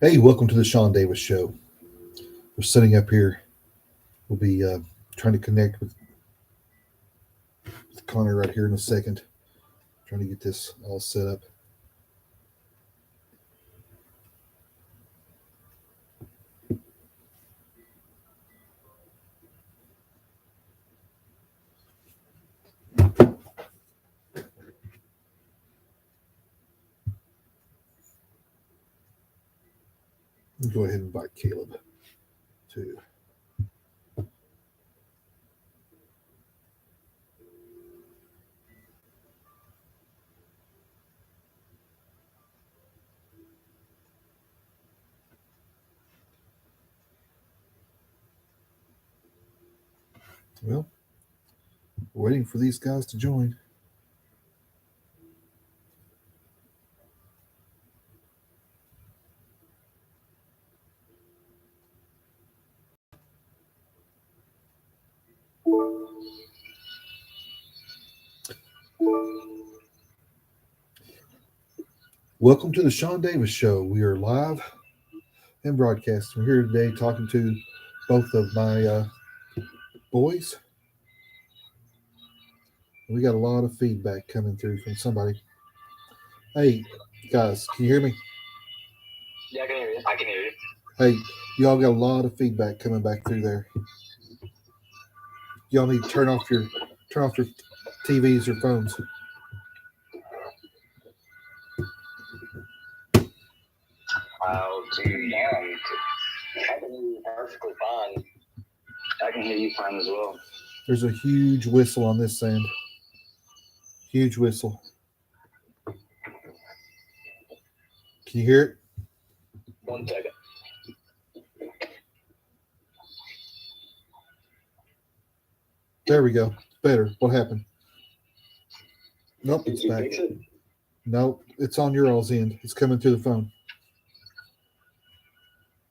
Hey, welcome to the Sean Davis Show. We're sitting up here. We'll be trying to connect with Connor right here in a second. Trying to get this all set up. Go ahead and invite Caleb too. Well, we're waiting for these guys to join. Welcome to the Sean Davis Show. We are live and broadcast. We're here today talking to both of my boys. We got a lot of feedback coming through from somebody. Hey, guys, can you hear me? Yeah, I can hear you. I can hear you. Hey, y'all got a lot of feedback coming back through there. Y'all need to turn off your TVs or phones. How do you? I can hear you perfectly fine. I can hear you fine as well. There's a huge whistle on this end. Huge whistle. Can you hear it? 1 second. There we go. Better. What happened? Nope, Did it's you back. fix it? Nope, it's on your all's end. It's coming through the phone.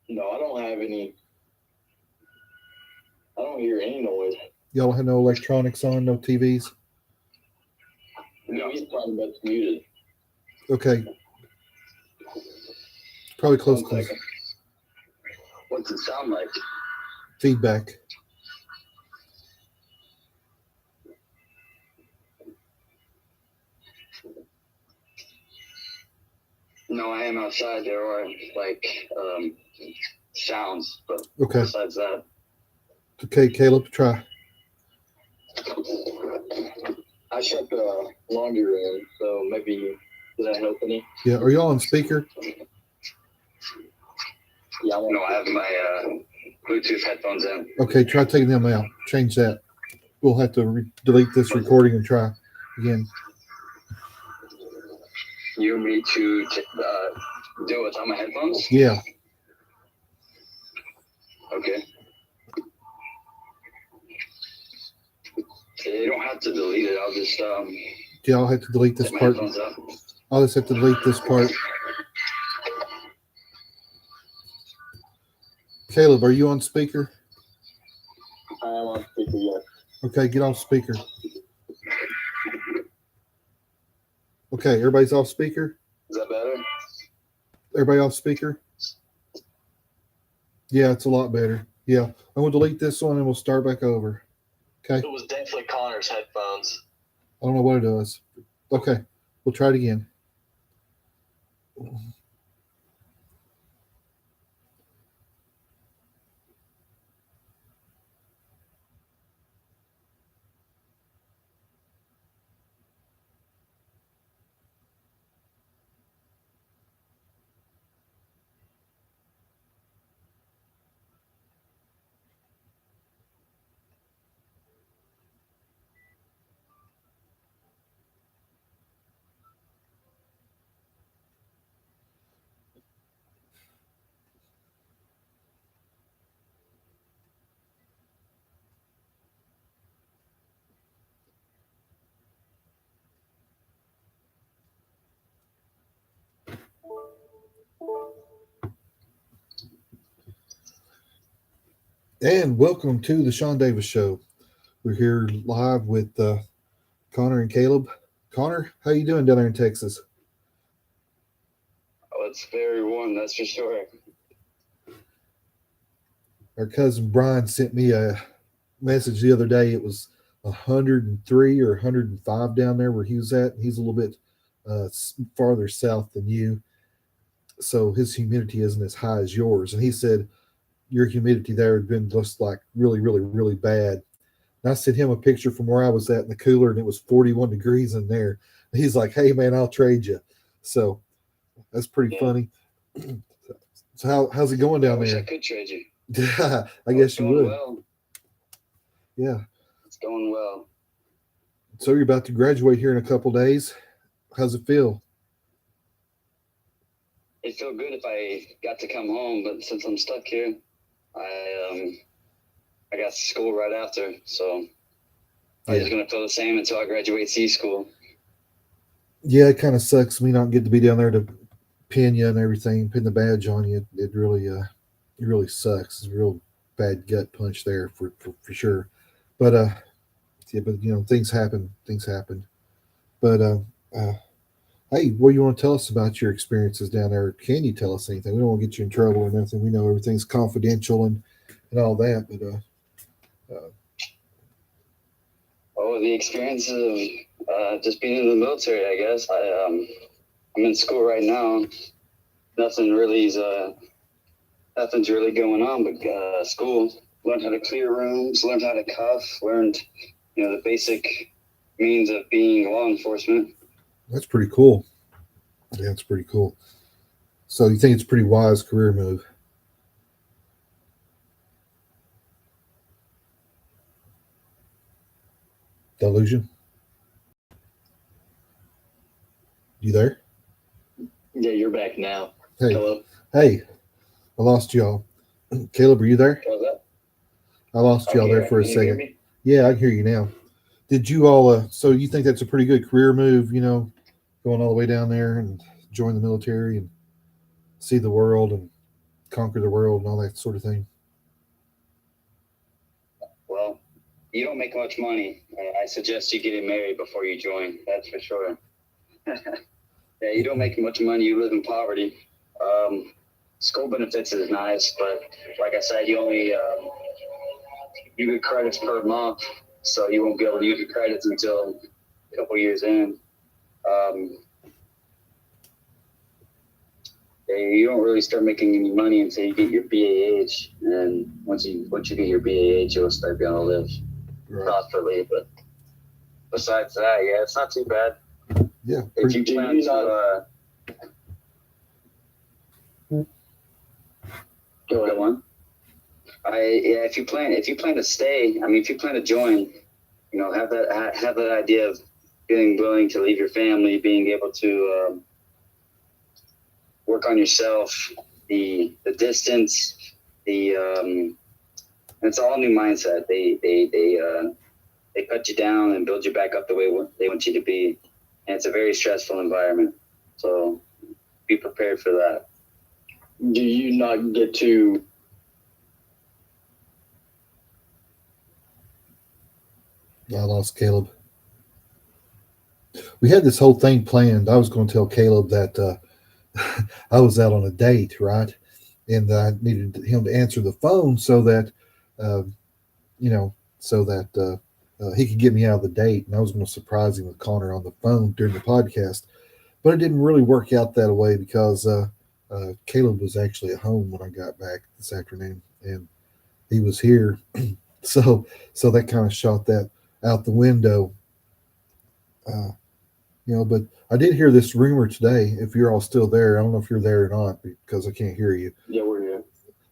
No, I don't have any. I don't hear any noise. Y'all have no electronics on, no TVs? No, he's probably about muted. Okay. Probably close 1 to second. What's it sound like? feedback. No, I am outside. There are like sounds, but Okay. besides that, Okay, Caleb, try. I shut the laundry room, so maybe does that help any? Yeah, are y'all on speaker? Yeah, no, I have my Bluetooth headphones in. Okay, try taking them out. Change that. We'll have to delete this recording and try again. You want me to do it without my headphones? Yeah. Okay. You don't have to delete it. I'll just Yeah, I'll have to delete this take my part. headphones out. I'll just have to delete this part. Caleb, are you on speaker? I am on speaker, yes. Okay, get off speaker. Okay, everybody's off speaker? Is that better? Everybody off speaker? Yeah, it's a lot better. Yeah, I'm going to delete this one and we'll start back over. Okay? It was definitely Connor's headphones. I don't know what it does. Okay, we'll try it again. And welcome to the Sean Davis Show. We're here live with Connor and Caleb. Connor, how you doing down there in Texas? Oh, it's very warm, that's for sure. Our cousin Brian sent me a message the other day. It was 103 or 105 down there where he was at. He's a little bit farther south than you, so his humidity isn't as high as yours. And he said your humidity there had been just like really, really, really bad. And I sent him a picture from where I was at in the cooler, and it was 41 degrees in there. And he's like, "Hey, man, I'll trade you." So that's pretty funny. So how's it going down I wish there? I could trade you. I guess you would. Well. Yeah. It's going well. So you're about to graduate here in a couple days. How's it feel? It'd feel good if I got to come home, but since I'm stuck here, I got school right after, so I'm just gonna feel the same until I graduate C school. Yeah, it kind of sucks me not getting to be down there to pin you and everything, pin the badge on you. It really sucks. It's a real bad gut punch there for sure. But yeah, but things happen. Things happen. But hey, what do you want to tell us about your experiences down there? Can you tell us anything? We don't want to get you in trouble or nothing. We know everything's confidential and all that. But the experience of just being in the military, I guess. I'm in school right now. Nothing's really going on, but school. Learned how to clear rooms, learned how to cuff, learned the basic means of being law enforcement. That's pretty cool. Yeah, it's pretty cool. So you think it's a pretty wise career move? Delusion? You there? Yeah, you're back now. Hey. Hello. Hey, I lost y'all. Caleb, are you there? How's that? I lost y'all there for a Can you hear second. me? Yeah, I can hear you now. Did you all? So you think that's a pretty good career move? Going all the way down there and join the military and see the world and conquer the world and all that sort of thing. Well, you don't make much money. I suggest you get married before you join. That's for sure. Yeah, you don't make much money. You live in poverty. School benefits is nice, but like I said, you get credits per month, so you won't be able to use your credits until a couple years in. You don't really start making any money until you get your BAH, and once you get your BAH, you'll start being able to live profitably. But besides that, yeah, it's not too bad. Yeah. If you plan to go on. If you plan to stay, if you plan to join, have that idea of being willing to leave your family, being able to work on yourself, the distance, it's all a new mindset. They cut you down and build you back up the way they want you to be, and it's a very stressful environment. So be prepared for that. Do you not get to? I lost Caleb. We had this whole thing planned. I was going to tell Caleb that I was out on a date, right? And I needed him to answer the phone so that, he could get me out of the date. And I was going to surprise him with Connor on the phone during the podcast. But it didn't really work out that way because Caleb was actually at home when I got back this afternoon, and he was here. So that kind of shot that out the window. But I did hear this rumor today. If you're all still there, I don't know if you're there or not because I can't hear you. Yeah, we're here.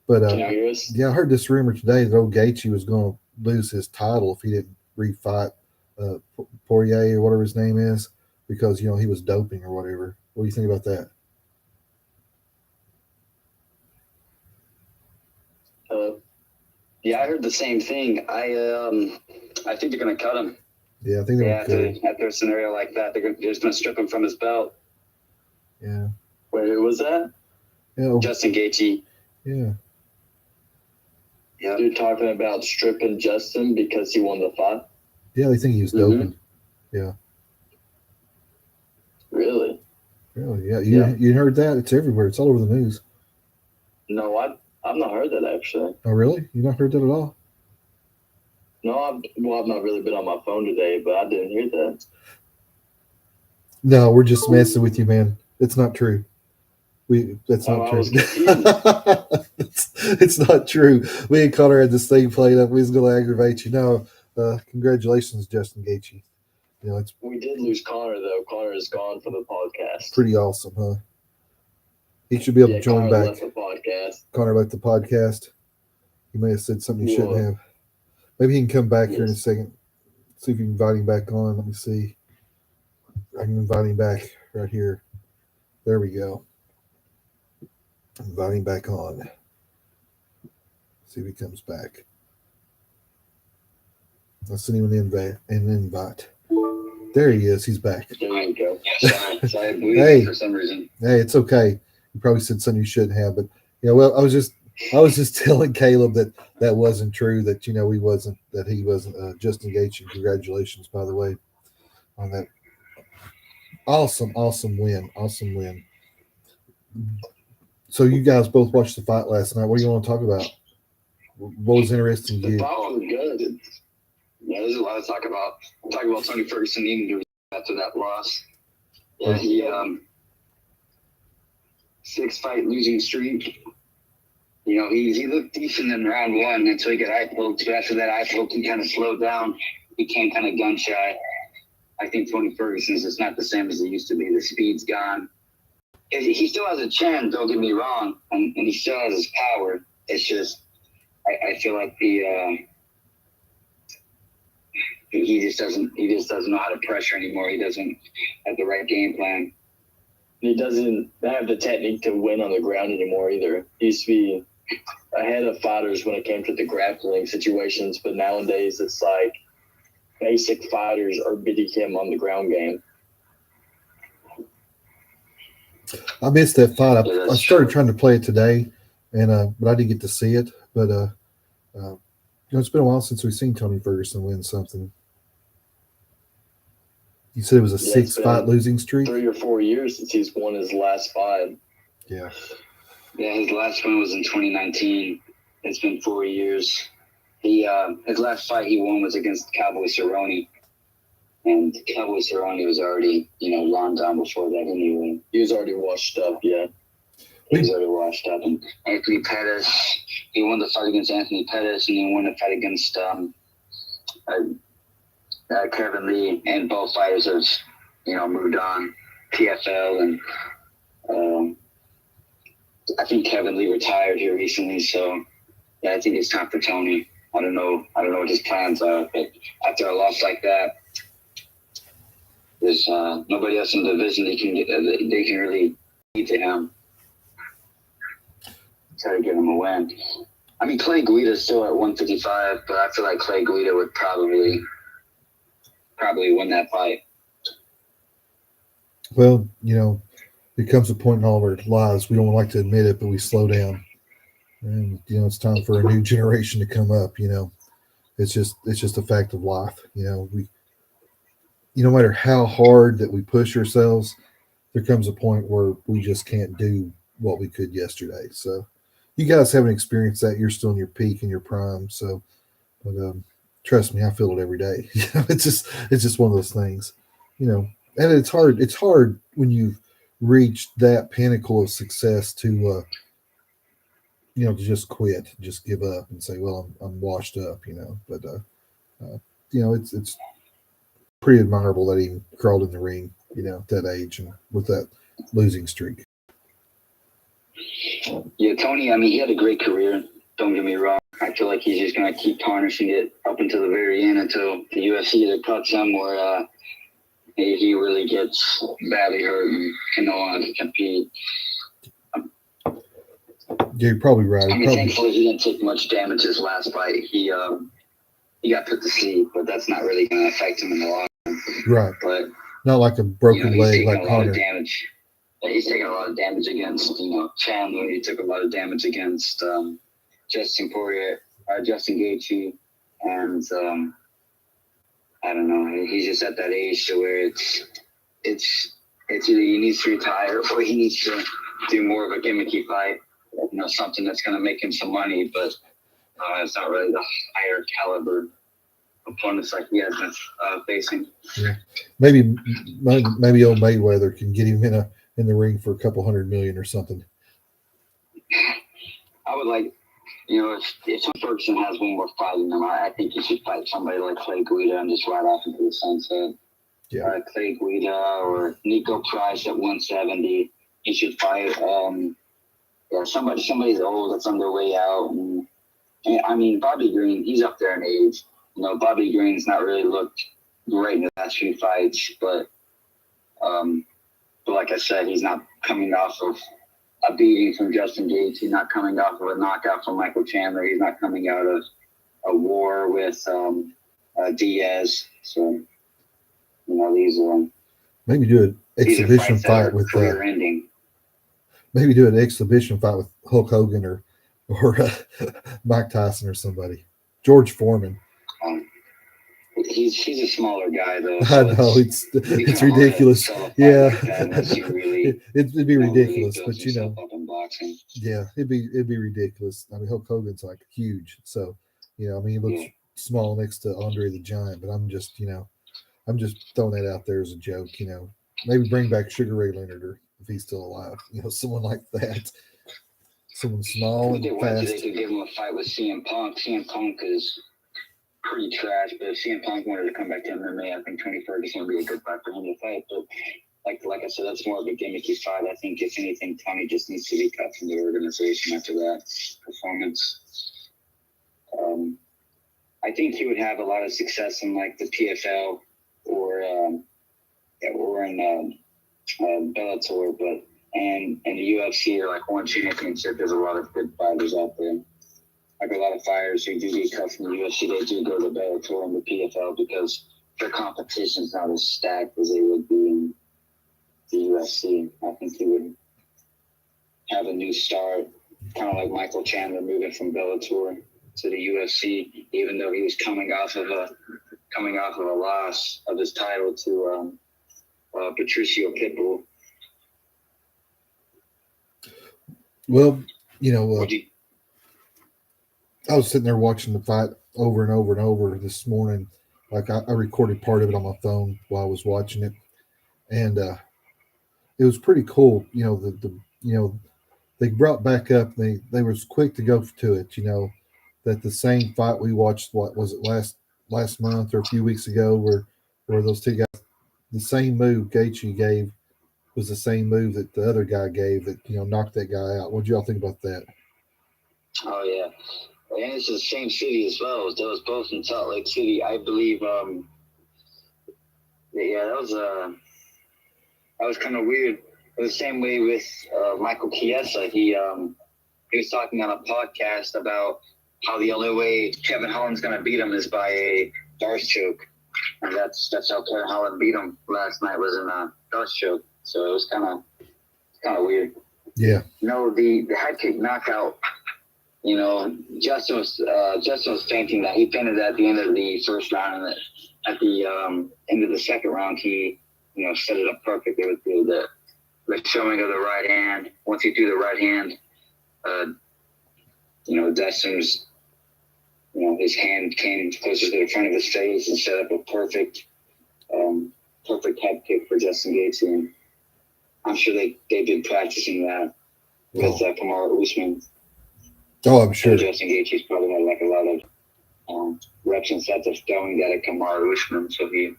But Can you hear us? yeah, I heard this rumor today that old Gaethje was going to lose his title if he didn't refight Poirier or whatever his name is because he was doping or whatever. What do you think about that? Yeah, I heard the same thing. I think they're going to cut him. Yeah, I think they're going to cut him. After a scenario like that, they're just going to strip him from his belt. Yeah. Wait, who was that? Yeah. Justin Gaethje. Yeah. Yeah. You're talking about stripping Justin because he won the fight? Yeah, they think he was doping. Yeah. Really? Really? Yeah. Yeah. You heard that? It's everywhere. It's all over the news. No, I've not heard that actually. Oh, really? You not heard that at all? No, I've not really been on my phone today, but I didn't hear that. No, we're just messing with you, man. It's not true. That's Oh, not I true. was confused. it's not true. Me and Connor had this thing played up. We was going to aggravate you. No, congratulations, Justin Gaethje. You know, it's We did lose Connor though. Connor is gone from the podcast. pretty awesome, huh? He should be able Yeah, to join Connor back. left the podcast. Connor left the podcast. He may have said something he shouldn't Well, have. Maybe he can come back here in a yes. second. See if you can invite him back on. Let me see. I can invite him back right here. There we go. Invite him back on. See if he comes back. I'll send him an invite. There he is. He's back. There you go. Yeah, sorry, I believe Hey. for some reason. Hey, it's okay. You probably said something you shouldn't have, but yeah. Well, I was just telling Caleb that wasn't true. That he wasn't. Justin Gaethje. Congratulations, by the way, on that awesome win. Awesome win. So you guys both watched the fight last night. What do you want to talk about? What was interesting to The you? fights were good. Yeah, there's a lot to talk about. Talk about Tony Ferguson needing to after that loss. Yeah, he 6-fight losing streak. You know, he looked decent in round one until he got eye poked. But after that eye poke, he kind of slowed down, became kind of gun shy. I think Tony Ferguson's just not the same as he used to be. The speed's gone. He still has a chin, don't get me wrong, and he still has his power. It's just, I feel like he just doesn't know how to pressure anymore. He doesn't have the right game plan. He doesn't have the technique to win on the ground anymore either. He used to be ahead of fighters when it came to the grappling situations, but nowadays it's like basic fighters are beating him on the ground game. I missed that fight. Yeah, I that's started true. trying to play it today, and but I didn't get to see it. But it's been a while since we've seen Tony Ferguson win something. You said it was a Yeah, it's 6-fight been losing streak. 3 or 4 years since he's won his last fight. Yeah. Yeah, his last one was in 2019. It's been 4 years. His last fight he won was against Cowboy Cerrone. And Cowboy Cerrone was already, long gone before that anyway. He was already washed up, yeah. He was already washed up. And Anthony Pettis, he won the fight against Anthony Pettis, and he won the fight against Kevin Lee. And both fighters have, moved on. PFL and I think Kevin Lee retired here recently, so yeah, I think it's time for Tony. I don't know what his plans are, but after a loss like that, there's nobody else in the division they can really beat to him. Try to get him a win. I mean, Clay Guida's still at 155, but I feel like Clay Guida would probably win that fight. Well, there comes a point in all of our lives we don't like to admit it, but we slow down, and it's time for a new generation to come up. It's just a fact of life. We, no matter how hard that we push ourselves, there comes a point where we just can't do what we could yesterday. So, you guys haven't experienced that. You're still in your peak and your prime. So, but trust me, I feel it every day. It's just one of those things. And it's hard. It's hard when you've reached that pinnacle of success to to just quit, just give up and say, well, I'm washed up, but it's pretty admirable that he crawled in the ring, at that age and with that losing streak. Yeah, Tony, I mean, he had a great career. Don't get me wrong. I feel like he's just going to keep tarnishing it up until the very end, until the UFC either cuts him or he really gets badly hurt and can no longer compete. Yeah, you're probably right. I mean, thankfully, he didn't take much damage his last fight. He got put to sleep, but that's not really going to affect him in the long run. Right. But not like a broken he's leg taking like a lot Connor. of damage. Yeah, he's taking a lot of damage against Chandler. He took a lot of damage against Justin Gaethje, and I don't know. He's just at that age to where it's it's either he needs to retire or he needs to do more of a gimmicky fight, something that's going to make him some money, but it's not really the higher caliber opponents like he has been facing. Yeah, maybe old Mayweather can get him in the ring for a couple $100 million or something. I would like, if some person has one more fight in him, I think he should fight somebody like Clay Guida and just ride off into the sunset. Yeah. Clay Guida or Nico Price at 170. He should fight. Somebody's old that's on their way out. And I mean, Bobby Green, he's up there in age. Bobby Green's not really looked great in the last few fights, but like I said, he's not coming off of a beating from Justin Gaethje. He's not coming off of a knockout from Michael Chandler. He's not coming out of a war with Diaz. So, these are maybe do an exhibition fight with career-ending. Maybe do an exhibition fight with Hulk Hogan or Mike Tyson or somebody. George Foreman. He's a smaller guy though. So I know it's ridiculous. Yeah, it'd be ridiculous, but yeah, it'd be ridiculous. I mean, Hulk Hogan's like huge, so he looks small next to Andre the Giant. But I'm just throwing that out there as a joke. Maybe bring back Sugar Ray Leonard or if he's still alive. Someone like that. Someone small and fast. They could give him a fight with CM Punk. CM Punk is pretty trash, but if CM Punk wanted to come back to MMA, I think Tony Ferguson would be a good fight for him to fight. But like I said, that's more of a gimmicky fight. I think if anything, Tony just needs to be cut from the organization after that performance. I think he would have a lot of success in like the PFL or in Bellator, but and the UFC or like One Championship. There's a lot of good fighters out there. Like a lot of fighters who do get cut from the UFC, they do go to Bellator and the PFL because their competition's not as stacked as they would be in the UFC. I think he would have a new start, kind of like Michael Chandler moving from Bellator to the UFC, even though he was coming off of a loss of his title to Patricio Pitbull. Well, I was sitting there watching the fight over and over and over this morning. Like I recorded part of it on my phone while I was watching it, and it was pretty cool. They brought back up. They was quick to go to it. That the same fight we watched. What was it last month or a few weeks ago? Where those two guys, the same move Gaethje gave was the same move that the other guy gave that knocked that guy out. What do y'all think about that? Oh yeah. And it's the same city as well. That was both in Salt Lake City, I believe. That was kind of weird. It was the same way with Michael Chiesa. He was talking on a podcast about how the only way Kevin Holland's going to beat him is by a Darce choke, and that's how Kevin Holland beat him last night, was in a Darce choke. So it was kind of weird. Yeah. The head kick knockout. Justin was fainting that. He fainted at the end of the first round, and at the end of the second round, he, set it up perfectly with the showing of the right hand. Once he threw the right hand, Dustin's, his hand came closer to the front of his face and set up a perfect head kick for Justin Gaethje. And I'm sure they've been practicing that with Kamaru Usman. Oh, I'm sure. Justin Gaethje's probably had like a lot of reps and sets of throwing that at Kamaru Usman, so he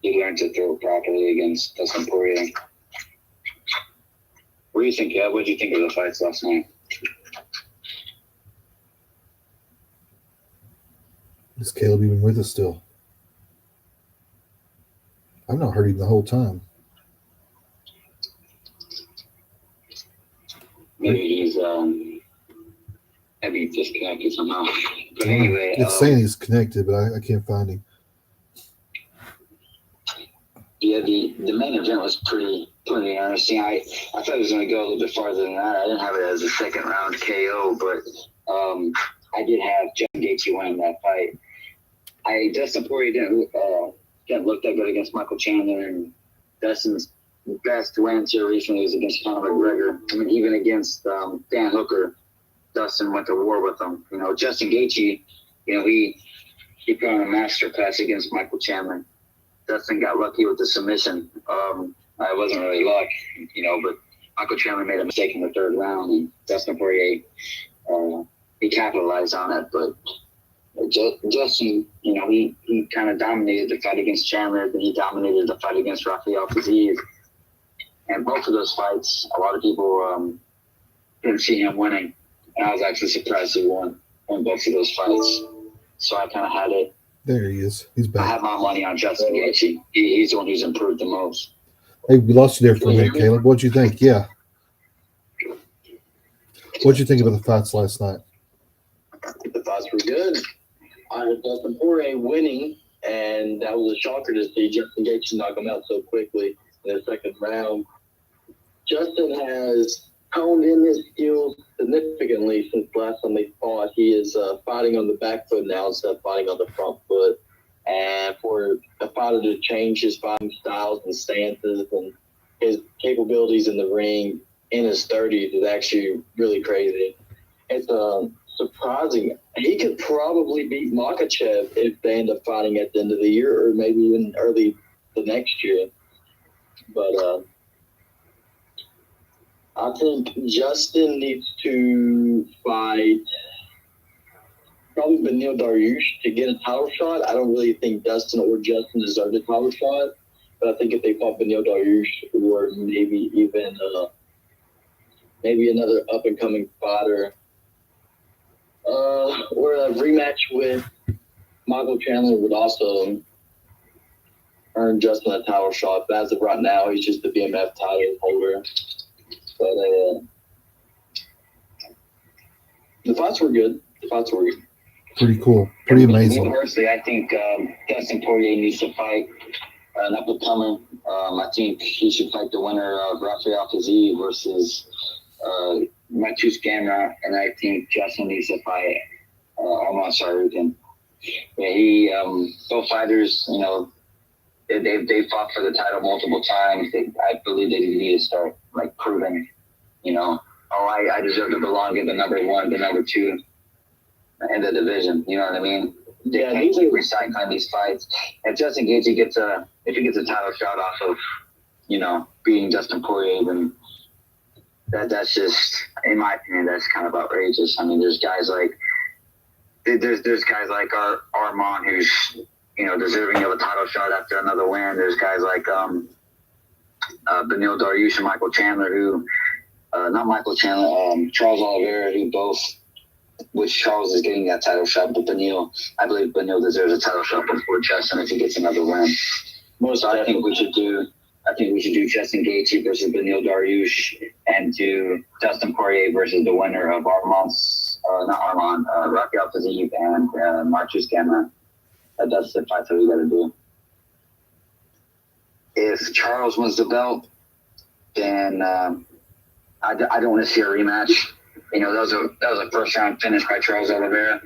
learned to throw properly against Dustin Poirier. What do you think, Kev? What did you think of the fights last night? Is Caleb even with us still? I've not heard him the whole time. Maybe he's disconnected somehow. But anyway, it's saying he's connected, but I can't find him. Yeah, the main event was pretty interesting. I thought it was going to go a little bit farther than that. I didn't have it as a second round KO, but I did have Justin Gaethje winning that fight. Dustin Poirier didn't look that good against Michael Chandler, and Dustin's best wins here recently was against Conor McGregor. I mean, even against Dan Hooker, Dustin went to war with him. You know, Justin Gaethje, you know, he put on a masterclass against Michael Chandler. Dustin got lucky with the submission. I wasn't really luck, you know, but Michael Chandler made a mistake in the third round, and Dustin Poirier, he capitalized on it. But Justin, you know, he kind of dominated the fight against Chandler, then he dominated the fight against Rafael Fiziev. And both of those fights, a lot of people didn't see him winning. And I was actually surprised he won both of those fights. So I kind of had it. There he is. He's I back. have my money on Justin Gaethje. He's the one who's improved the most. Hey, we lost you there for a minute, Caleb. What'd you think? Yeah. What'd you think about the fights last night? The fights were good. I had Dustin Poirier winning, and that was a shocker to see Justin Gaethje knock him out so quickly in the second round. Justin has honed in his skills significantly since last time they fought. He is fighting on the back foot now instead of fighting on the front foot. And for a fighter to change his fighting styles and stances and his capabilities in the ring in his 30s is actually really crazy. It's surprising. He could probably beat Makhachev if they end up fighting at the end of the year or maybe even early the next year. But I think Justin needs to fight probably Beneil Dariush to get a title shot. I don't really think Dustin or Justin deserve a title shot, but I think if they fought Beneil Dariush or maybe even maybe another up-and-coming fighter or a rematch with Michael Chandler would also earn Justin a title shot. But as of right now, he's just the BMF title holder. But the fights were good. Pretty cool. Pretty amazing. Me personally, I think Dustin Poirier needs to fight an up-and-comer. I think he should fight the winner of Rafael Fiziev versus Mateusz Gamrot, and I think Justin needs to fight Arman Tsarukyan. Yeah, both fighters, you know, they fought for the title multiple times. I believe they need to start like proving, you know, I deserve to belong in the number one, the number two in the division. You know what I mean? Yeah, they keep recycling these fights. If Justin Gaethje gets a title shot off of, you know, beating Dustin Poirier, then that's just, in my opinion, that's kind of outrageous. I mean, there's guys like Arman who's, you know, deserving of a title shot after another win. There's guys like Beneil Dariush and Michael Chandler who, not Michael Chandler, Charles Oliveira, who both, which Charles is getting that title shot, but I believe Beneil deserves a title shot before Justin if he gets another win. So I think we should do Justin Gaethje versus Beneil Dariush and do Dustin Poirier versus the winner of Rafael Fiziev and Mateusz Gamrot. That's the fight that we got to do. If Charles wins the belt, then I don't want to see a rematch. You know, that was a first round finish by Charles Oliveira.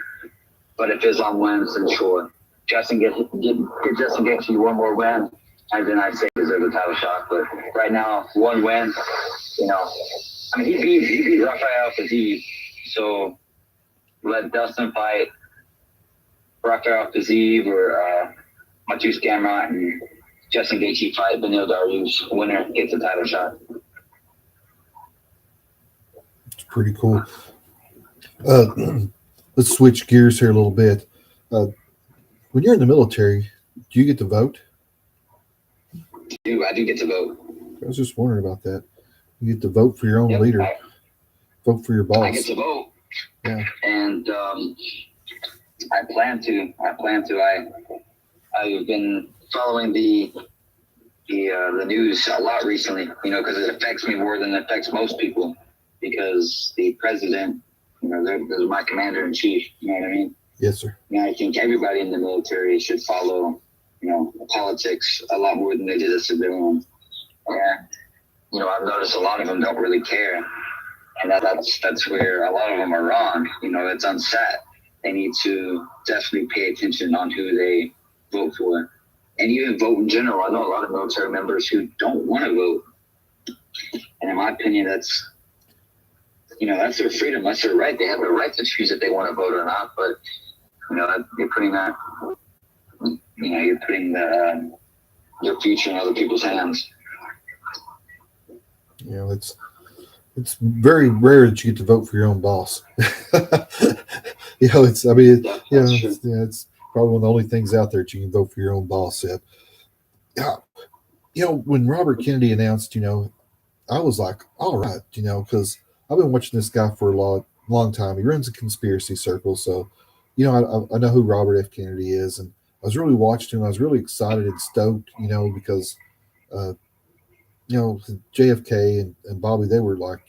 But if Islam wins, then sure. Justin get Justin Gaethje one more win, and then I'd say he deserves a title shot. But right now, one win, you know, I mean, he beat Rafael Fiziev. So let Dustin fight Rafael Fiziev or Mateusz Gamrot, and Justin Gaethje fight Beneil Dariush. Winner gets a title shot. It's pretty cool. Let's switch gears here a little bit. When you're in the military, do you get to vote? I do get to vote. I was just wondering about that. You get to vote for your own leader. Vote for your boss. I get to vote. Yeah. And I plan to. I've been following the news a lot recently, you know, because it affects me more than it affects most people. Because the president, you know, they're my commander in chief. You know what I mean? Yes, sir. Yeah, I think everybody in the military should follow, you know, politics a lot more than they did as civilians. And, you know, I've noticed a lot of them don't really care. And that's where a lot of them are wrong. You know, it's unset. They need to definitely pay attention on who they vote for. And even vote in general. I know a lot of military members who don't want to vote. And in my opinion, that's their freedom. That's their right. They have the right to choose if they want to vote or not. But, you're putting your future in other people's hands. It's very rare that you get to vote for your own boss. It's probably one of the only things out there that you can vote for your own boss. When Robert Kennedy announced, I was like, all right, because I've been watching this guy for a long time. He runs a conspiracy circle, so I know who Robert F. Kennedy is, and I was really watching him. I was really excited and stoked, because JFK and Bobby, they were like,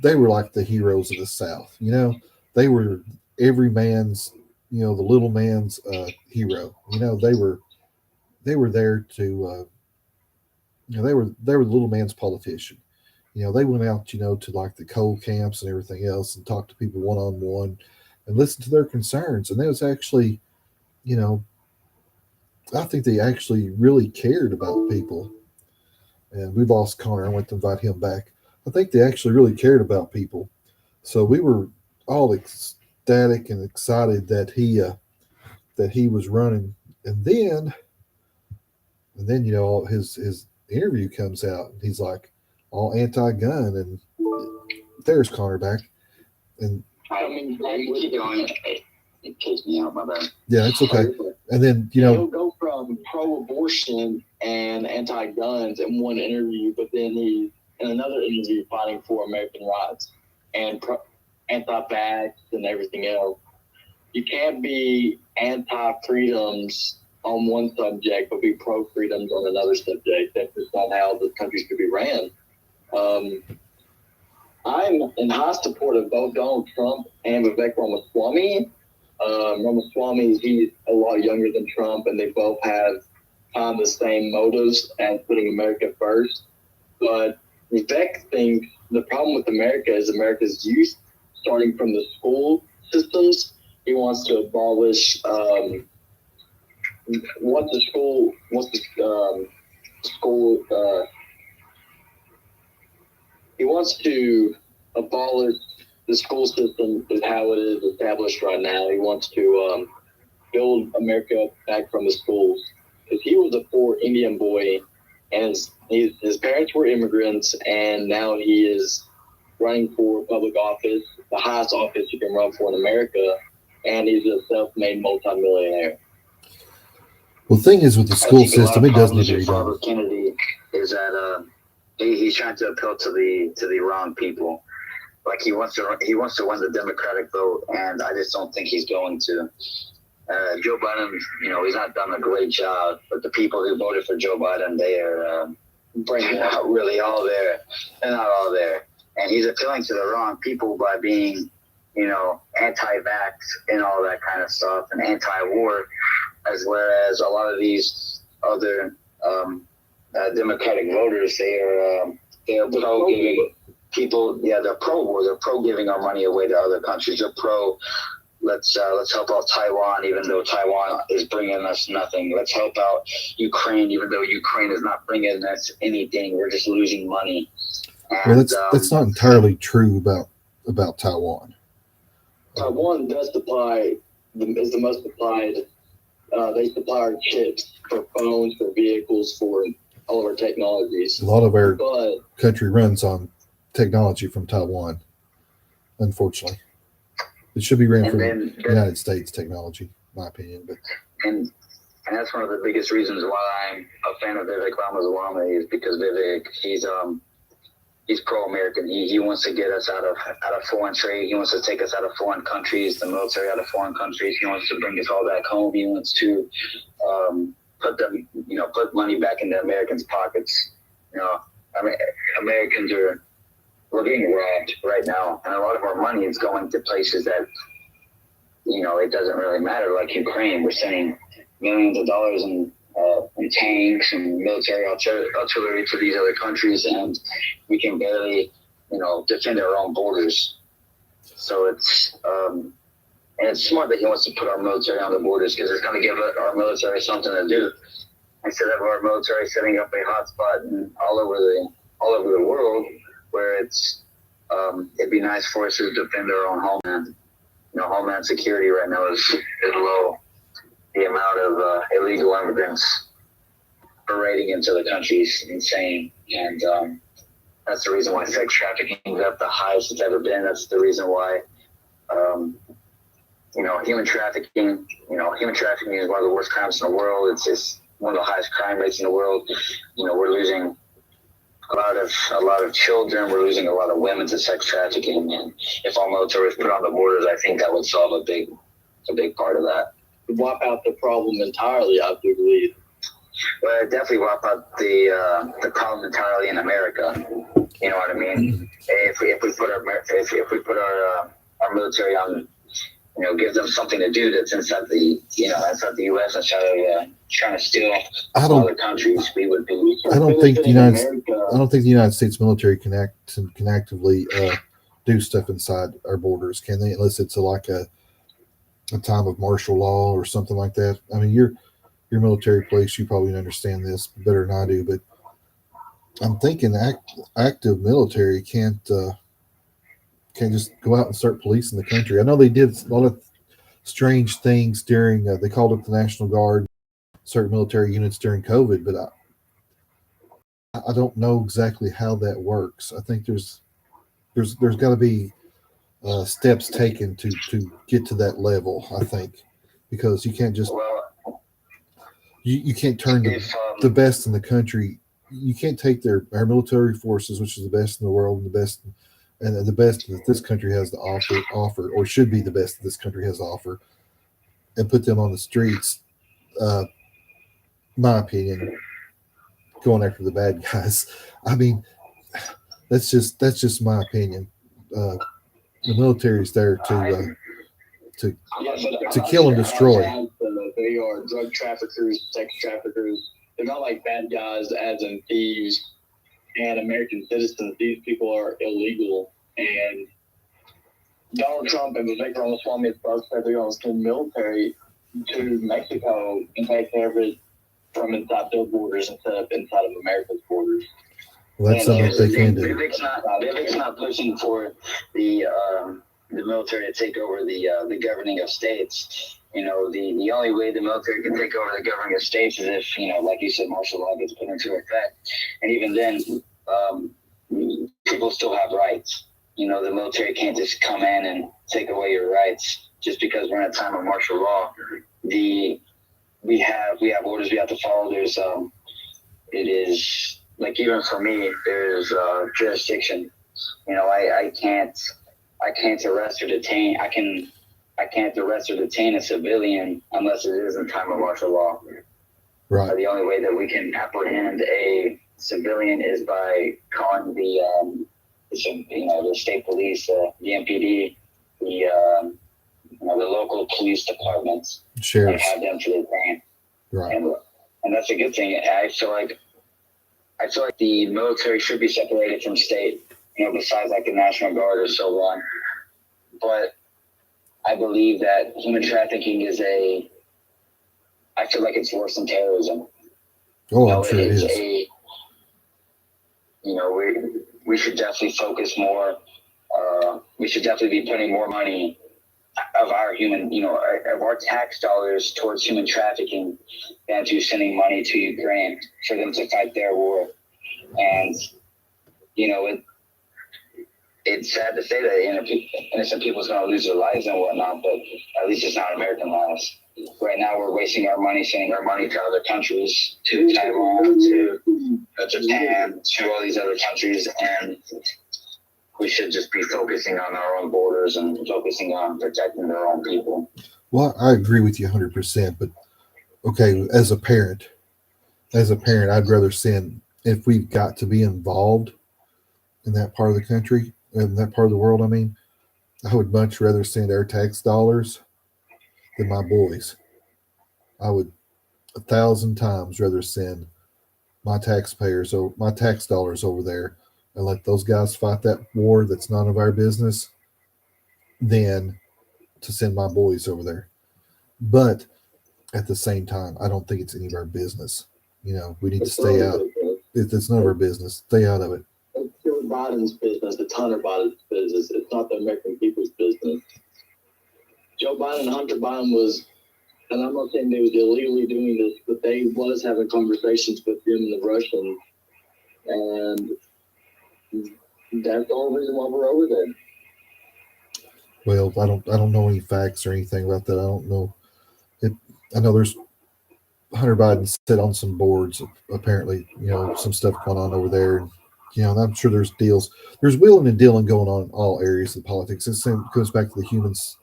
they were like the heroes of the South. They were every man's, the little man's hero. They were there to, they were the little man's politician. They went out, to like the coal camps and everything else and talked to people one on one and listened to their concerns. And that was actually, I think they actually really cared about people. And we lost Connor. I went to invite him back. I think they actually really cared about people. So we were all ecstatic and excited that he was running. And then his interview comes out and he's like all anti-gun, and there's Connor back. And keep going. It kicks me out, my bad. Yeah, it's okay. And then he'll go from pro-abortion and anti-guns in one interview, but then he's in another interview fighting for American rights and anti-vax and everything else. You can't be anti-freedoms on one subject, but be pro-freedoms on another subject. That's just not how the country should be ran. I'm in high support of both Donald Trump and Vivek Ramaswamy. Ramaswamy, he's a lot younger than Trump, and they both have kind of the same motives as putting America first. But Vivek thinks the problem with America is America's youth, starting from the school systems. He wants to abolish he wants to abolish the school system is how it is established right now. He wants to build America back from the schools. Because he was a poor Indian boy, and his parents were immigrants, and now he is running for public office, the highest office you can run for in America, and he's a self-made multimillionaire. Well, the thing is with the school system, it does need to be done. Robert Kennedy is that he's trying to appeal to the wrong people. Like he wants to win the Democratic vote, and I just don't think he's going to. Joe Biden, he's not done a great job, but the people who voted for Joe Biden, they are not really all there. They're not all there, and he's appealing to the wrong people by being, anti-vax and all that kind of stuff, and anti-war, as well as a lot of these other Democratic voters. They're pro giving people. Yeah, they're pro war. They're pro giving our money away to other countries. They're pro. Let's help out Taiwan, even though Taiwan is bringing us nothing. Let's help out Ukraine, even though Ukraine is not bringing us anything. We're just losing money. And, well, that's not entirely true about Taiwan. Taiwan does supply is the most supplied. They supply our chips for phones, for vehicles, for all of our technologies. A lot of our country runs on technology from Taiwan, unfortunately. It should be ran from the United States technology, in my opinion. But and that's one of the biggest reasons why I'm a fan of Vivek Ramaswamy is because Vivek, he's pro-American. He wants to get us out of foreign trade. He wants to take us out of foreign countries, the military out of foreign countries. He wants to bring us all back home. He wants to put money back in the Americans' pockets. Americans we're getting robbed right now, and a lot of our money is going to places that it doesn't really matter. Like Ukraine, we're sending millions of dollars in tanks and military artillery to these other countries, and we can barely defend our own borders. So it's and it's smart that he wants to put our military on the borders because it's going to give our military something to do. instead of our military setting up a hotspot all over the world, where it'd be nice for us to defend our own homeland. Homeland security right now is low. The amount of illegal immigrants parading into the country is insane, and that's the reason why sex trafficking is at the highest it's ever been. That's the reason why, human trafficking. Human trafficking is one of the worst crimes in the world. It's just one of the highest crime rates in the world. We're losing a lot of children. We're losing a lot of women to sex trafficking, and if our military was put on the borders, I think that would solve a big part of that. Wipe out the problem entirely, I do believe. Well, it definitely wipe out the problem entirely in America. You know what I mean? If we put our military on, give them something to do that's inside the U.S. instead of trying to steal from other countries, we would be. I don't think the United States military can actively do stuff inside our borders, can they? Unless it's like a time of martial law or something like that. I mean, your military police, you probably understand this better than I do, but I'm thinking active military can't just go out and start policing the country. I know they did a lot of strange things during. They called up the National Guard, certain military units during COVID, but I don't know exactly how that works. I think there's got to be steps taken to get to that level. I think because you can't just you can't turn the best in the country. You can't take our military forces, which is the best in the world and the best that this country has to offer, or should be the best that this country has to offer, and put them on the streets. My opinion, going after the bad guys. I mean, that's just my opinion. The military is there to kill and destroy. They are drug traffickers, sex traffickers. They're not like bad guys, as in thieves and American citizens. These people are illegal. And Donald Trump and Vivek Ramaswamy said they're going to send military to Mexico and take care of it from inside their borders instead of inside of America's borders. Well, that's something they can do. Vivek's not pushing for the military to take over the governing of states. The only way the military can take over the governing of states is if, like you said, martial law gets put into effect. And even then, people still have rights. The military can't just come in and take away your rights just because we're in a time of martial law. We have orders we have to follow. There's it is like, even for me, there's jurisdiction. I can't arrest or detain. I can't arrest or detain a civilian unless it is in time of martial law. Right. The only way that we can apprehend a civilian is by calling the state police, the MPD, the local police departments, sheriffs, and have them to detain. Right. And that's a good thing. I feel like the military should be separated from state. Besides like the National Guard or so on. But I believe that human trafficking I feel like it's worse than terrorism. Oh, I'm sure it is. We should definitely focus more. We should definitely be putting more money of our of our tax dollars towards human trafficking than to sending money to Ukraine for them to fight their war. And, it's sad to say that innocent people's going to lose their lives and whatnot, but at least it's not American lives. Right now, we're wasting our money, sending our money to other countries, to Taiwan, to Japan, to all these other countries, and we should just be focusing on our own borders and focusing on protecting our own people. Well, I agree with you 100%, but okay, as a parent, I'd rather send, if we've got to be involved in that part of the country, in that part of the world, I would much rather send our tax dollars than my boys. I would 1,000 times rather send my tax dollars over there and let those guys fight that war that's none of our business than to send my boys over there. But at the same time, I don't think it's any of our business We need to stay out. It's none of our business. Stay out of it. It's Joe Biden's business. It's Hunter Biden's business. It's not the American people's business. Joe Biden and Hunter Biden was, and I'm not saying they was illegally doing this, but they was having conversations with them and the Russians, and that's the whole reason why we're over there. Well, I don't know any facts or anything about that. I don't know. I know there's Hunter Biden sit on some boards. Apparently, some stuff going on over there. And, I'm sure there's deals. There's wheeling and dealing going on in all areas of politics. It goes back to the humans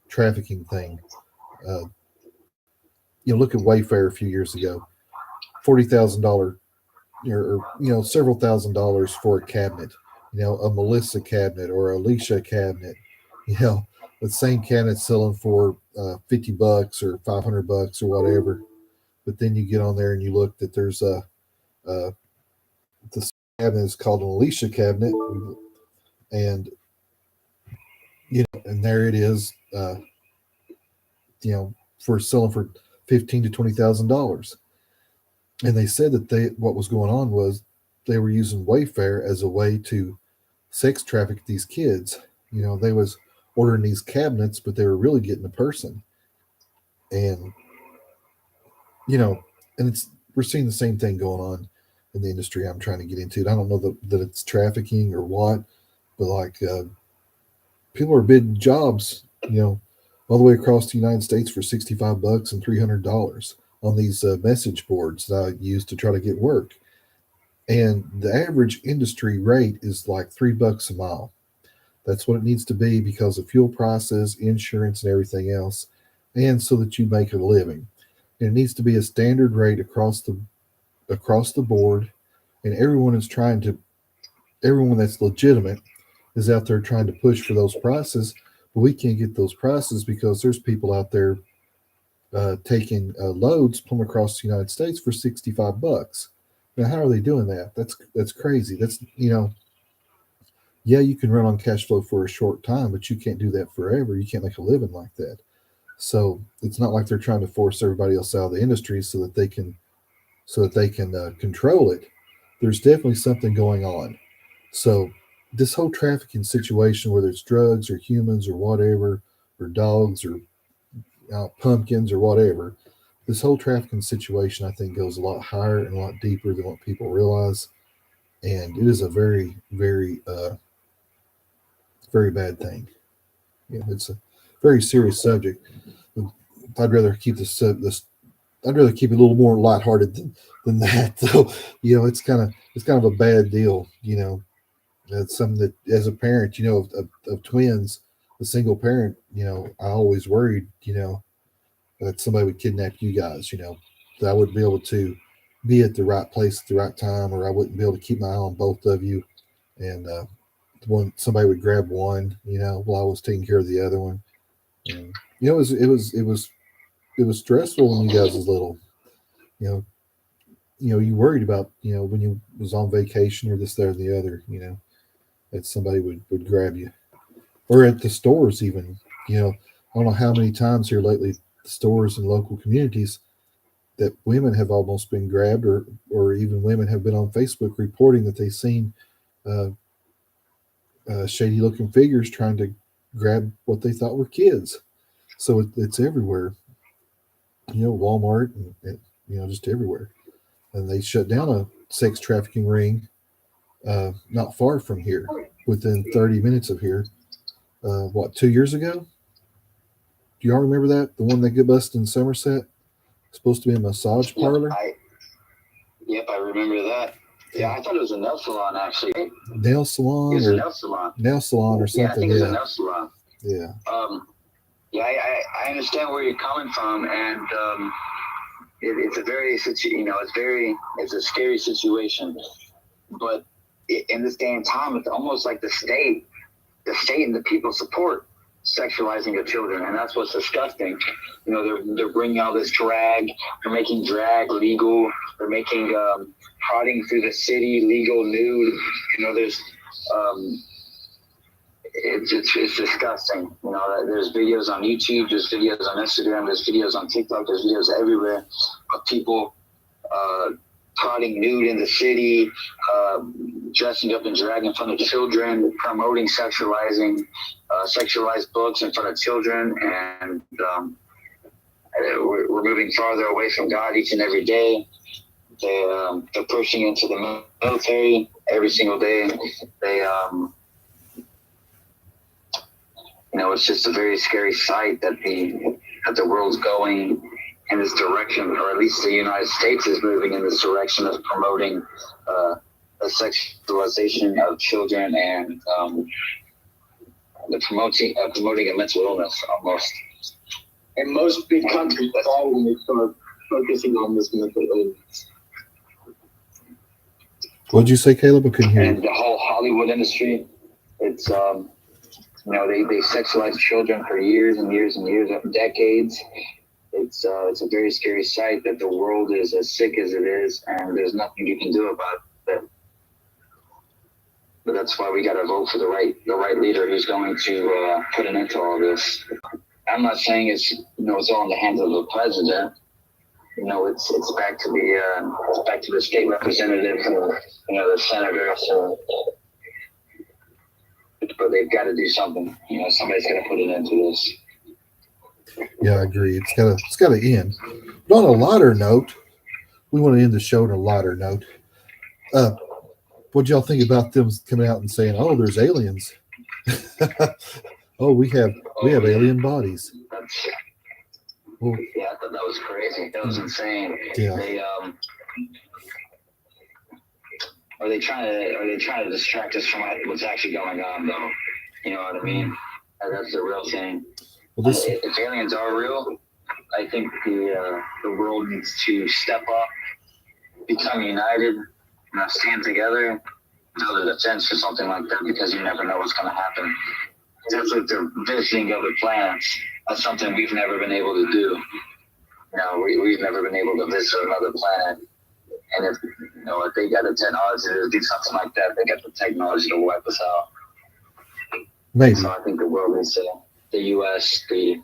trafficking thing. Look at Wayfair a few years ago, $40,000 or several $1,000s for a cabinet. A Melissa cabinet or a Alicia cabinet. The same cabinet selling for $50 or $500 or whatever. But then you get on there and you look that there's this cabinet is called an Alicia cabinet, and and there it is, for selling for $15,000 to $20,000. And they said that what was going on was they were using Wayfair as a way to sex traffic these kids. They was ordering these cabinets, but they were really getting a person. And and we're seeing the same thing going on in the industry I'm trying to get into. I don't know that it's trafficking or what, but people are bidding jobs, all the way across the United States for $65 and $300 on these message boards that I use to try to get work. And the average industry rate is like $3 a mile. That's what it needs to be because of fuel prices, insurance, and everything else, and so that you make a living. And it needs to be a standard rate across the board, and everyone that's legitimate is out there trying to push for those prices, but we can't get those prices because there's people out there taking loads from across the United States for $65. Now, how are they doing that? That's crazy. That's you can run on cash flow for a short time, but you can't do that forever. You can't make a living like that. So it's not like they're trying to force everybody else out of the industry so that they can control it. There's definitely something going on. So this whole trafficking situation, whether it's drugs or humans or whatever, or dogs or pumpkins or whatever, this whole trafficking situation, I think, goes a lot higher and a lot deeper than what people realize. And it is a very, very, very bad thing. It's a very serious subject. I'd rather keep I'd rather keep it a little more lighthearted than that. So, it's kind of a bad deal. It's something that, as a parent, of twins, a single parent, I always worried, that somebody would kidnap you guys, that I wouldn't be able to be at the right place at the right time, or I wouldn't be able to keep my eye on both of you. And somebody would grab one, while I was taking care of the other one. And, it was stressful when you guys was little. You worried about, when you was on vacation or this, that, or the other, that somebody would grab you. Or at the stores even, I don't know how many times here lately, the stores and local communities, that women have almost been grabbed, or even women have been on Facebook reporting that they've seen shady looking figures trying to grab what they thought were kids. So it's everywhere, Walmart and just everywhere. And they shut down a sex trafficking ring not far from here, within 30 minutes of here. 2 years ago? Do y'all remember that? The one that got busted in Somerset? Supposed to be a massage parlor? Yep, I remember that. Yeah, I thought it was a nail salon, actually. Nail salon? It was a nail salon. Nail salon or something. Yeah, I think it was a nail salon. Yeah. I understand where you're coming from, and it's a very it's a scary situation. But in this day and time, it's almost like the state and the people support sexualizing of children, and that's what's disgusting. They're bringing all this drag. They're making drag legal. They're making prodding through the city legal nude. There's it's disgusting. There's videos on YouTube, there's videos on Instagram, there's videos on TikTok, there's videos everywhere of people partying nude in the city, dressing up and dragging in front of children, promoting sexualized books in front of children, and we're moving farther away from God each and every day. They're pushing into the military every single day. It's just a very scary sight that the world's going in this direction, or at least the United States is moving in this direction of promoting the sexualization of children and the promoting a mental illness almost. And most big countries fall when they start focusing on this mental illness. What'd you say, Caleb? I couldn't hear And you. the whole Hollywood industry, it's they sexualize children for years and years and years, decades. It's a very scary sight that the world is as sick as it is, and there's nothing you can do about it. But that's why we got to vote for the right leader who's going to put an end to all this. I'm not saying it's all in the hands of the president. It's back to the state representatives and the senators. But they've got to do something. Somebody's got to put an end to this. Yeah, I agree. It's got to end. But on a lighter note, we want to end the show on a lighter note. What y'all think about them coming out and saying, "Oh, there's aliens"? Oh, we have alien bodies. Well, Yeah, I thought that was crazy. That was insane. Yeah. Are they trying to distract us from what's actually going on, though? You know what I mean? That's the real thing. well, If aliens are real, I think the world needs to step up, become united, stand together, build a defense for something like that, because you never know what's going to happen. Just like the visiting other planets, that's something we've never been able to do. We've never been able to visit another planet. And if they got the technology to do something like that, they got the technology to wipe us out. maybe. So I think the world needs to, the U.S., the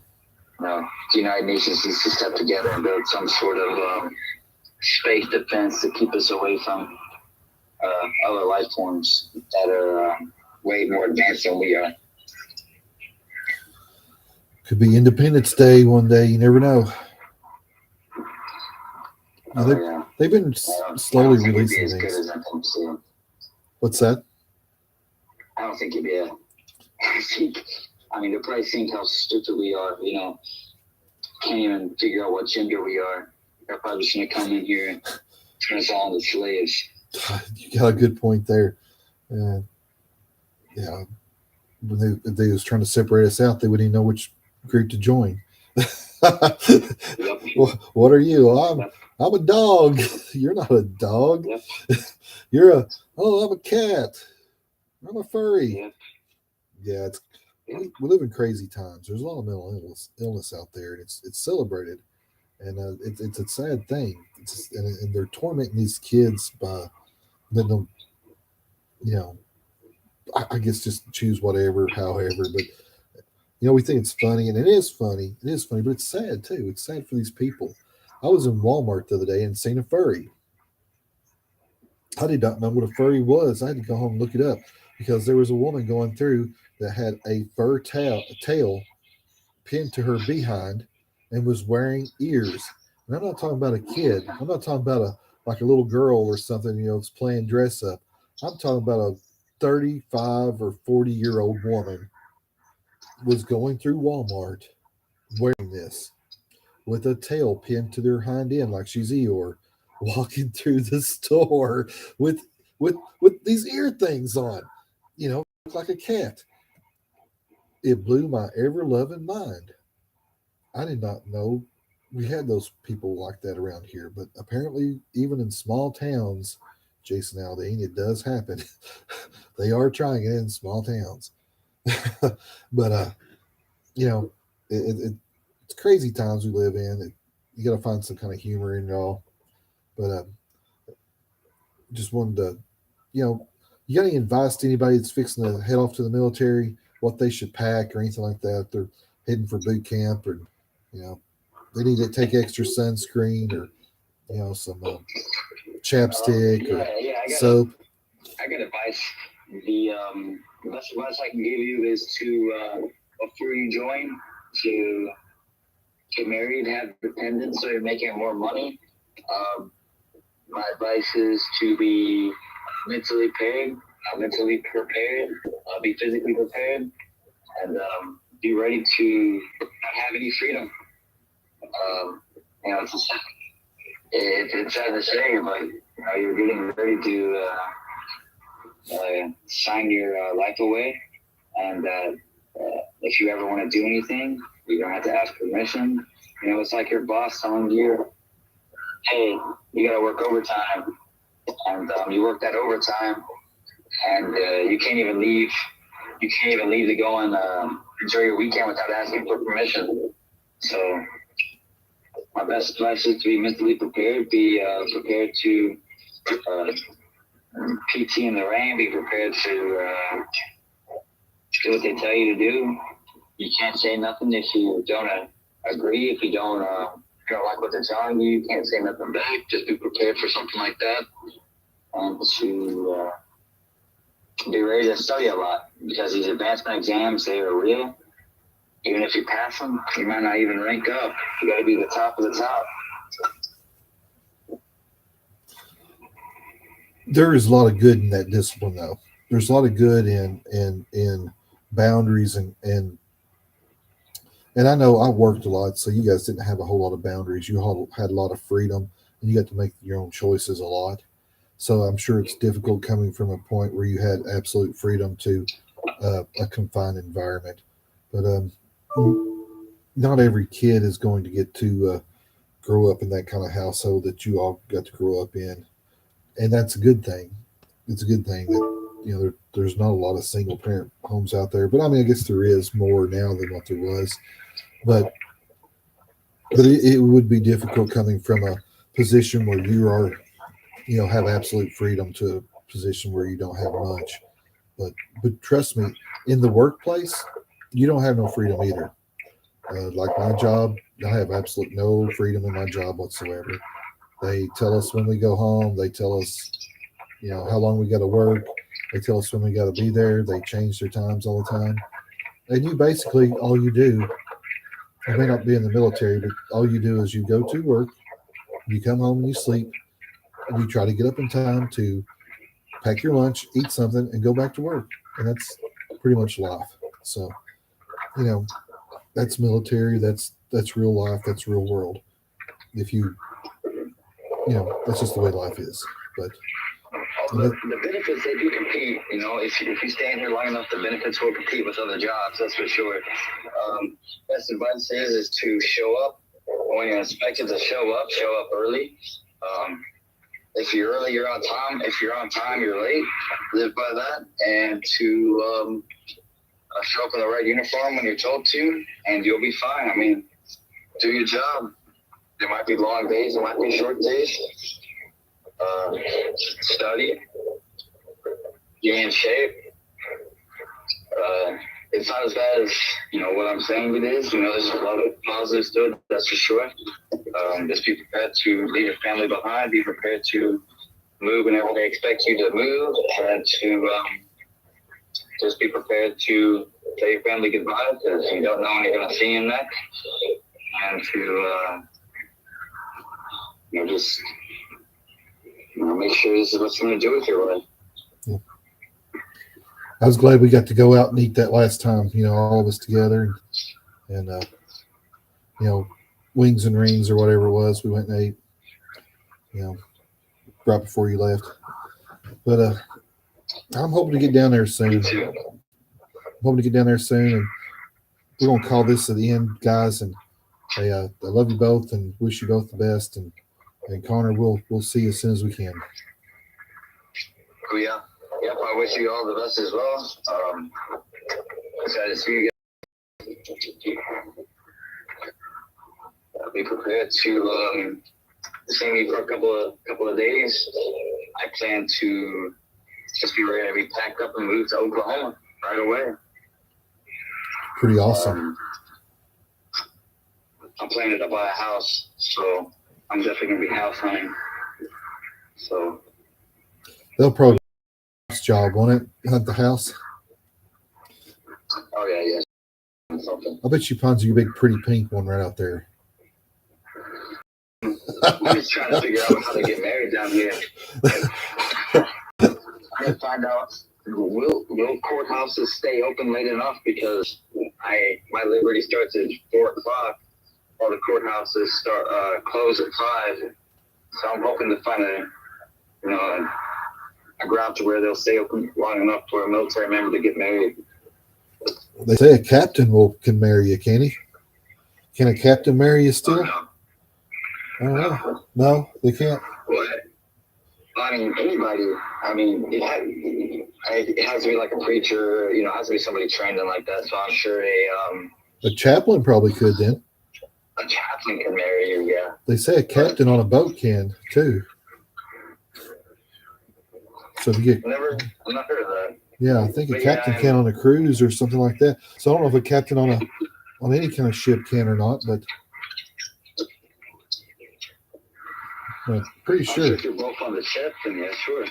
United Nations needs to step together and build some sort of space defense to keep us away from other life forms that are way more advanced than we are. Could be Independence Day one day. You never know. They've been slowly releasing things. What's that? I don't think it'd be they're probably seeing how stupid we are, can't even figure out what gender we are. They're probably just going to come in here and turn us all into slaves. You got a good point there. Yeah. When they was trying to separate us out, they wouldn't even know which group to join. Yep. What are you? I'm a dog. You're not a dog. Yep. I'm a cat. I'm a furry. Yep. Yeah, we live in crazy times. There's a lot of mental illness out there, and it's celebrated, and it's a sad thing. And they're tormenting these kids by letting them, I guess just choose whatever, however. But we think it's funny, and it is funny. It is funny, but it's sad too. It's sad for these people. I was in Walmart the other day and seen a furry. I did not know what a furry was. I had to go home and look it up because there was a woman going through that had a fur tail pinned to her behind and was wearing ears. And I'm not talking about a kid. I'm not talking about a little girl or something, it's playing dress up. I'm talking about a 35 or 40-year-old woman was going through Walmart wearing this with a tail pinned to their hind end like she's Eeyore, walking through the store with these ear things on, like a cat. It blew my ever-loving mind. I did not know we had those people like that around here, but apparently even in small towns, Jason Aldean, it does happen. They are trying it in small towns. But it's crazy times we live in. You got to find some kind of humor in it all. But just wanted to, you got any advice to anybody that's fixing to head off to the military, what they should pack or anything like that? If they're heading for boot camp, or they need to take extra sunscreen, or some chapstick or yeah. soap. I got advice. The best advice I can give you is to before you join, to get married, have dependents, so you're making more money. My advice is to be mentally prepared, be physically prepared, and be ready to not have any freedom. It's sad to say, but you're getting ready to sign your life away, and if you ever want to do anything, you're gonna have to ask permission. It's like your boss telling you, "Hey, you gotta work overtime," and you work that overtime, and you can't even leave. You can't even leave to go and enjoy your weekend without asking for permission. So, my best advice is to be mentally prepared. Be prepared to PT in the rain. Be prepared to do what they tell you to do. You can't say nothing if you don't agree. If you don't like what they're telling you, you can't say nothing back. Just be prepared for something like that, and to be ready to study a lot, because these advancement exams, they are real. Even if you pass them, you might not even rank up. You got to be the top of the top. There is a lot of good in that discipline, though. There's a lot of good in boundaries and I know I worked a lot, so you guys didn't have a whole lot of boundaries. You all had a lot of freedom, and you got to make your own choices a lot. So I'm sure it's difficult coming from a point where you had absolute freedom to a confined environment. But not every kid is going to get to grow up in that kind of household that you all got to grow up in, and that's a good thing. It's a good thing that there's not a lot of single parent homes out there. But I mean, I guess there is more now than what there was. But it would be difficult coming from a position where you are, have absolute freedom to a position where you don't have much. But trust me, in the workplace, you don't have no freedom either. Like my job, I have absolute no freedom in my job whatsoever. They tell us when we go home. They tell us, how long we got to work. They tell us when we got to be there. They change their times all the time. And you basically, all you do, you may not be in the military, but all you do is you go to work, you come home and you sleep, and you try to get up in time to pack your lunch, eat something, and go back to work. And that's pretty much life. So, that's military. That's real life. That's real world. If that's just the way life is. But the benefits, they do compete. If you stay in here long enough, the benefits will compete with other jobs. That's for sure. Best advice is to show up when you're expected to show up early. If you're early, you're on time. If you're on time, you're late. Live by that, and to show up in the right uniform when you're told to, and you'll be fine. I mean, do your job. There might be long days, there might be short days. Study, get in shape. It's not as bad as what I'm saying it is. There's a lot of positives to it, that's for sure. Just be prepared to leave your family behind. Be prepared to move whenever they expect you to move, and to just be prepared to tell your family goodbye, because you don't know when you're going to see them next, and to just make sure this is what you're going to do with your life. Yeah. I was glad we got to go out and eat that last time, all of us together, and wings and rings or whatever it was. We went and ate, right before you left. But I'm hoping to get down there soon. And we're gonna call this at the end, guys. And hey, I love you both and wish you both the best. And Connor, we'll see you as soon as we can. Oh, yeah. Yep, I wish you all the best as well. Excited to see you guys. Be prepared to see me for a couple of days. I plan to just be ready to be packed up and move to Oklahoma right away. Pretty awesome. I'm planning to buy a house, so I'm definitely gonna be house hunting. So They'll probably do this job, won't it? Hunt the house. oh yeah, yeah. Something. I bet you Ponzi a big pretty pink one right out there. I'm just trying to figure out how to get married down here. I gotta find out will courthouses stay open late enough, because my Liberty starts at 4:00. All the courthouses close at 5. So I'm hoping to find a ground to where they'll stay open long enough for a military member to get married. They say a captain can marry you, can he? Can a captain marry you still? Oh, I don't know. No, they can't. What? I mean, anybody. I mean, it has to be like a preacher. It has to be somebody trained in like that. So I'm sure A chaplain probably could then. a chaplain can marry you. Yeah. They say a captain on a boat can too. So if you get, I've not heard of that. yeah, I think a But captain yeah, can on a cruise or something like that. So I don't know if a captain on any kind of ship can or not, but pretty I'm sure. sure if you're both on the ship, then yeah, sure.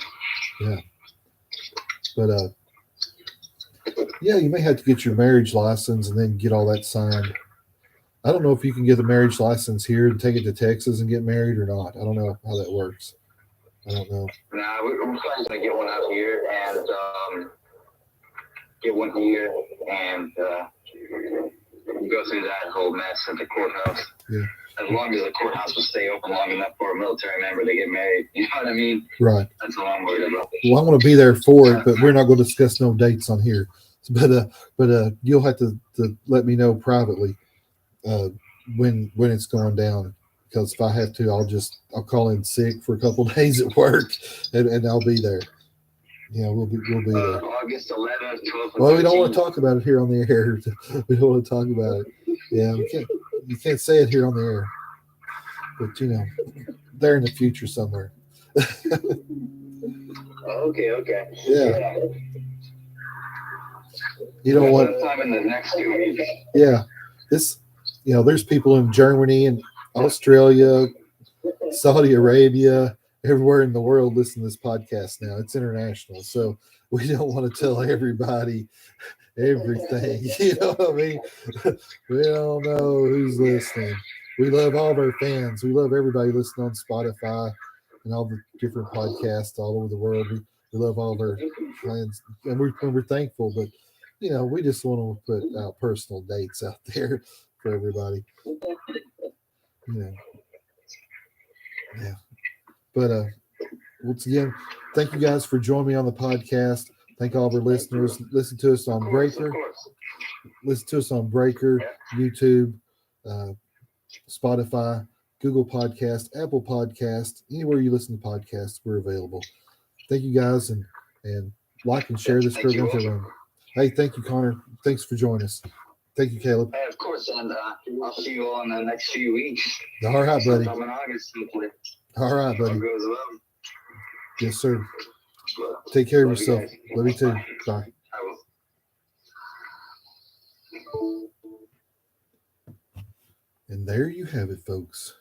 But yeah, you may have to get your marriage license and then get all that signed. I don't know if you can get the marriage license here and take it to Texas and get married or not. I don't know how that works. I don't know. Nah, we're planning to get one out here and get one here and go through that whole mess at the courthouse. Yeah. As long as the courthouse will stay open long enough for a military member to get married. You know what I mean? Right. That's all I'm worried about. Well, I want to be there for it, but we're not going to discuss no dates on here. But you'll have to let me know privately when it's going down, because if I have to, I'll call in sick for a couple of days at work and I'll be there. Yeah, we'll be there. August 11th, 12th. Well, we don't want to talk about it here on the air. We don't want to talk about it. Yeah, you can't say it here on the air. But they're in the future somewhere. Okay. Yeah. You don't want time in the next 2 weeks. Yeah. There's people in Germany and Australia, Saudi Arabia, everywhere in the world listen to this podcast now. It's international. So we don't want to tell everybody everything. You know what I mean? We don't know who's listening. We love all of our fans. We love everybody listening on Spotify and all the different podcasts all over the world. We love all of our fans, and we're thankful. But we just want to put out personal dates out there for everybody. Yeah. But once again, thank you guys for joining me on the podcast. Thank all of our listeners. Listen to us on Breaker. Listen to us on Breaker, YouTube, Spotify, Google Podcast, Apple Podcast, anywhere you listen to podcasts, we're available. Thank you guys, and like and share this program to everyone. Hey, thank you, Connor. Thanks for joining us. Thank you, Caleb. Hey, of course, and I'll see you all in the next few weeks. All right, buddy. Sometime in August, hopefully. All right, buddy. All goes well. Yes, sir. Take care of Love you yourself. guys. Love you too. Bye. I will. And there you have it, folks.